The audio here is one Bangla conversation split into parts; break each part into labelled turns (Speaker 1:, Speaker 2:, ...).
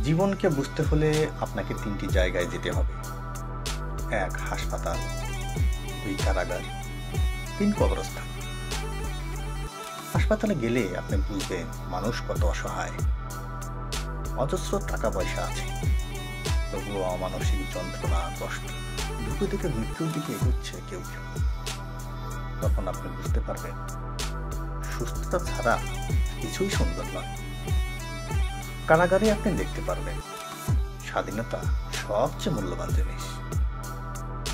Speaker 1: জীবনকে বুঝতে হলে আপনাকে ৩টি জায়গায় যেতে হবে। ১. হাসপাতাল, ২. কারাগার, ৩. কবরস্থান। হাসপাতালে গেলে আপনি বুঝবেন মানুষ কত অসহায়। অজস্র টাকা পয়সা আছে, তবুও অমানসিক যন্ত্রণা, কষ্ট, ঢুকে থেকে মৃত্যুর দিকে এগোচ্ছে কেউ কেউ। তখন আপনি বুঝতে পারবেন সুস্থতা ছাড়া কিছুই সুন্দর নয়। কারাগারে আপনি দেখতে পারবেন স্বাধীনতা সবচেয়ে মূল্যবান জিনিস।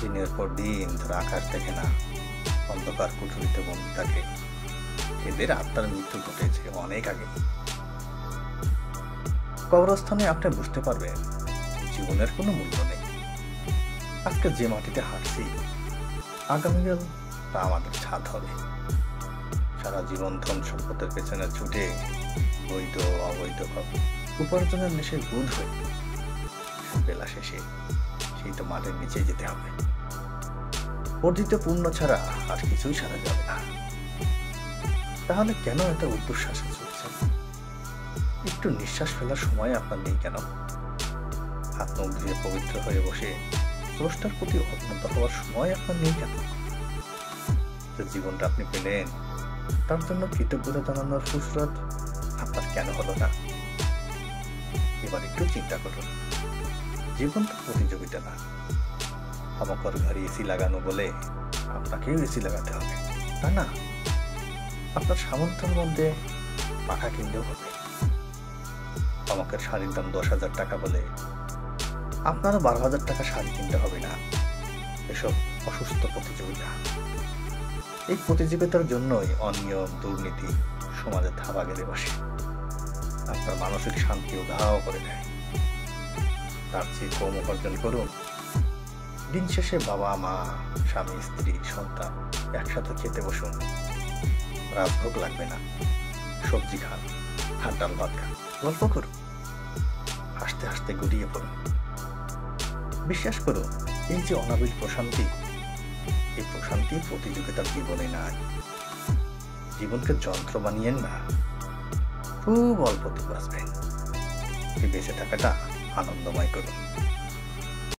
Speaker 1: দিনের পর দিন তারা আকাশ দেখে না, অন্ধকার কুঠুরিতে বন্দী থাকে। এদের আত্মার মৃত্যু ঘটেছে অনেক আগে। কবরস্থানে আপনি বুঝতে পারবেন জীবনের কোনো মূল্য নেই। আজকে যে মাটিতে হাঁটছি, আগামীকাল তা আমাদের ছাদ হবে। সারা জীবন ধন সম্পদের পেছনে ছুটে বৈধ অবৈধ উপার্জনের নেশে বোধ হয়ে বেলা শেষে সেই তো মাটির নিচে যেতে হবে। অর্জিত পুণ্য ছাড়া আর কিছুই সারা যাবে না। তাহলে কেন এত উর্ধ্বশ্বাসে চলছে? একটু নিঃশ্বাস ফেলার সময় আপনার নেই কেন? হাত মুখ ধুয়ে পবিত্র হয়ে বসে স্রষ্টার প্রতি অবনত হওয়ার সময় আপনার নেই কেন? যে জীবনটা আপনি পেলেন তার জন্য কৃতজ্ঞতা জানানোর ফুরসত আপনার কেন হলো না? এবার একটু চিন্তা করুন। জীবন তো প্রতিযোগিতা না। আমাকর ঘরে এসি লাগানো বলে আপনাকেও এসি লাগাতে হবে তা না। আপনার সামর্থ্যের মধ্যে পাখা কিনতেও হবে। আমাকের শাড়ির দাম 10,000 টাকা বলে আপনারও 12,000 টাকা শাড়ি কিনতে হবে না। এসব অসুস্থ প্রতিযোগিতা। এই প্রতিযোগিতার জন্যই অনিয়ম, দুর্নীতি সমাজে থাবা গেড়ে বসে। আপনার মানসিক শান্তি উধাও করে দেয়। তার চেয়ে কম উপার্জন করুন। দিন শেষে বাবা মা, স্বামী স্ত্রী, সন্তান একসাথে খেতে বসুন। রাজভোগ লাগবে না। সবজি খান, ভাত ডাল ভাত খান, গল্প করুন, হাসতে হাসতে গড়িয়ে পড়ুন। বিশ্বাস করুন, এই যে অনাবিল প্রশান্তি, এই প্রশান্তি প্রতিযোগিতার জীবনে নাই। জীবনকে যন্ত্র বানিয়েন না। খুব অল্পতে বাঁচবেন। এই বেঁচে থাকাটা আনন্দময় করুন।